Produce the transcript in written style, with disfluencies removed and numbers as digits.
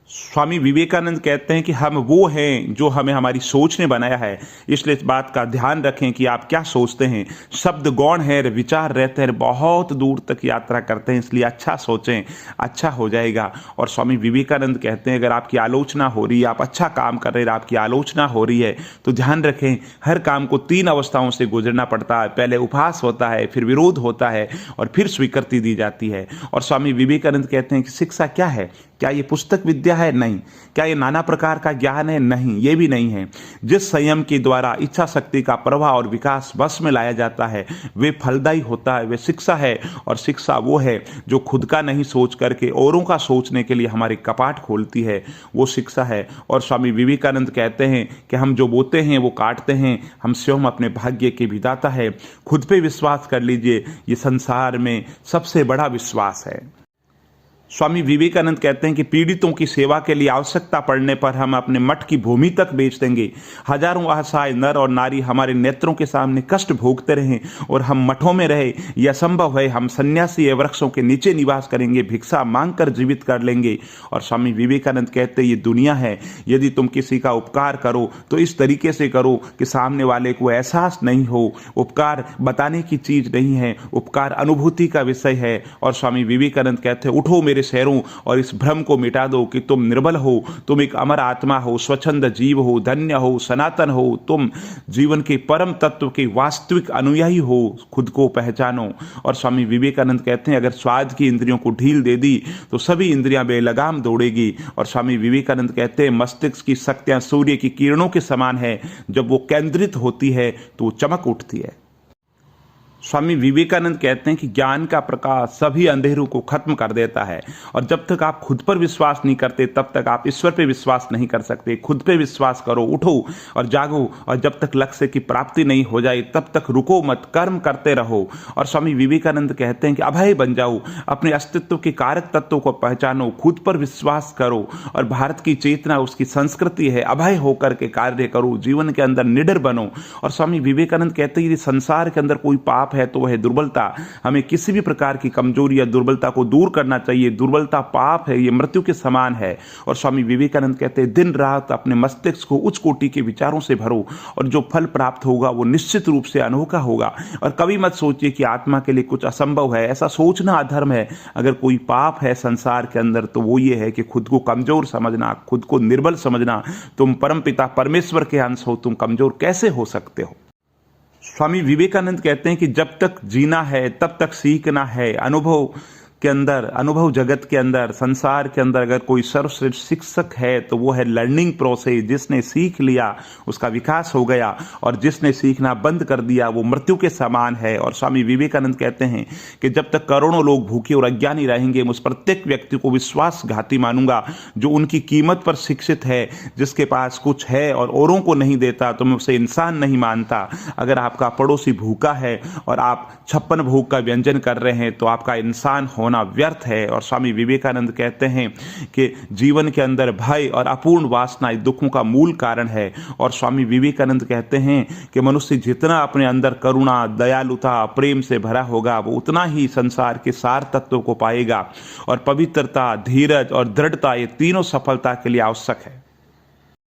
स्वामी विवेकानंद कहते हैं कि हम वो हैं जो हमें हमारी सोच ने बनाया है, इसलिए इस बात का ध्यान रखें कि आप क्या सोचते हैं। शब्द गौण है, विचार रहते हैं, बहुत दूर तक यात्रा करते हैं, इसलिए अच्छा सोचें, अच्छा हो जाएगा। और स्वामी विवेकानंद कहते हैं अगर आपकी आलोचना हो रही है, आप अच्छा काम कर रहे हैं, आपकी आलोचना हो रही है, तो ध्यान रखें हर काम को 3 अवस्थाओं से गुजरना पड़ता है। पहले उपहास होता है, फिर विरोध होता है और फिर स्वीकृति दी जाती है। और स्वामी विवेकानंद कहते हैं कि शिक्षा क्या है? क्या ये पुस्तक विद्या है? नहीं। क्या ये नाना प्रकार का ज्ञान है? नहीं, ये भी नहीं है। जिस संयम के द्वारा इच्छा शक्ति का प्रवाह और विकास बस में लाया जाता है वे फलदायी होता है, वे शिक्षा है। और शिक्षा वो है जो खुद का नहीं सोच करके औरों का सोचने के लिए हमारे कपाट खोलती है, वो शिक्षा है। और स्वामी विवेकानंद कहते हैं कि हम जो बोते हैं वो काटते हैं, हम स्वयं अपने भाग्य के विधाता है। खुद पे विश्वास कर लीजिए, ये संसार में सबसे बड़ा विश्वास है। स्वामी विवेकानंद कहते हैं कि पीड़ितों की सेवा के लिए आवश्यकता पड़ने पर हम अपने मठ की भूमि तक बेच देंगे। हजारों असहाय नर और नारी हमारे नेत्रों के सामने कष्ट भोगते रहें और हम मठों में रहे, यह असंभव है। हम सन्यासी वृक्षों के नीचे निवास करेंगे, भिक्षा मांगकर जीवित कर लेंगे। और स्वामी विवेकानंद कहते हैं ये दुनिया है, यदि तुम किसी का उपकार करो तो इस तरीके से करो कि सामने वाले को एहसास नहीं हो। उपकार बताने की चीज नहीं है, उपकार अनुभूति का विषय है। और स्वामी विवेकानंद कहते हैं उठो मेरे शहरों और इस भ्रम को मिटा दो कि तुम निर्बल हो, तुम एक अमर आत्मा हो, स्वच्छंद जीव हो, धन्य हो, सनातन हो, तुम जीवन के परम तत्व के वास्तविक अनुयायी हो, खुद को पहचानो। और स्वामी विवेकानंद कहते हैं अगर स्वाद की इंद्रियों को ढील दे दी तो सभी इंद्रियां बेलगाम दौड़ेगी। और स्वामी विवेकानंद कहते हैं मस्तिष्क की शक्तियां सूर्य की किरणों के समान है, जब वो केंद्रित होती है तो वो चमक उठती है। स्वामी विवेकानंद कहते हैं कि ज्ञान का प्रकाश सभी अंधेरों को खत्म कर देता है। और जब तक आप खुद पर विश्वास नहीं करते तब तक आप ईश्वर पे विश्वास नहीं कर सकते। खुद पे विश्वास करो, उठो और जागो। और जब तक लक्ष्य की प्राप्ति नहीं हो जाए तब तक रुको मत, कर्म करते रहो। और स्वामी विवेकानंद कहते हैं कि अभय बन जाओ, अपने अस्तित्व के कारक तत्वों को पहचानो, खुद पर विश्वास करो। और भारत की चेतना, उसकी संस्कृति है अभय होकर के कार्य करो, जीवन के अंदर निडर बनो। और स्वामी विवेकानंद कहते हैं यदि संसार के अंदर कोई पाप है तो वह है दुर्बलता। हमें किसी भी प्रकार की कमजोरी या दुर्बलता को दूर करना चाहिए। दुर्बलता पाप है, ये मृत्यु के समान है। और स्वामी विवेकानंद कहते हैं दिन रात अपने मस्तिष्क को उच्च कोटि के विचारों से भरो और जो फल प्राप्त होगा वो निश्चित रूप से अनोखा होगा। और कभी मत सोचिए कि आत्मा के लिए कुछ असंभव है, ऐसा सोचना अधर्म है। अगर कोई पाप है संसार के अंदर तो वो ये है कि खुद को कमजोर समझना, खुद को निर्बल समझना। तुम परमपिता परमेश्वर के अंश हो, तुम कमजोर कैसे हो सकते हो? स्वामी विवेकानंद कहते हैं कि जब तक जीना है तब तक सीखना है। अनुभव के अंदर, अनुभव जगत के अंदर, संसार के अंदर अगर कोई सर्वश्रेष्ठ शिक्षक है तो वो है लर्निंग प्रोसेस। जिसने सीख लिया उसका विकास हो गया और जिसने सीखना बंद कर दिया वो मृत्यु के समान है। और स्वामी विवेकानंद कहते हैं कि जब तक करोड़ों लोग भूखे और अज्ञानी रहेंगे मैं उस प्रत्येक व्यक्ति को विश्वासघाती मानूंगा जो उनकी कीमत पर शिक्षित है। जिसके पास कुछ है और औरों को नहीं देता तो मैं उसे इंसान नहीं मानता। अगर आपका पड़ोसी भूखा है और आप 56 भोग का व्यंजन कर रहे हैं तो आपका इंसान होना व्यर्थ है। और स्वामी विवेकानंद कहते हैं कि जीवन के अंदर भय और अपूर्ण वासना दुखों का मूल कारण है। और स्वामी विवेकानंद कहते हैं कि मनुष्य जितना अपने अंदर करुणा, दयालुता, प्रेम से भरा होगा वो उतना ही संसार के सार तत्वों को पाएगा। और पवित्रता, धीरज और दृढ़ता ये तीनों सफलता के लिए आवश्यक है।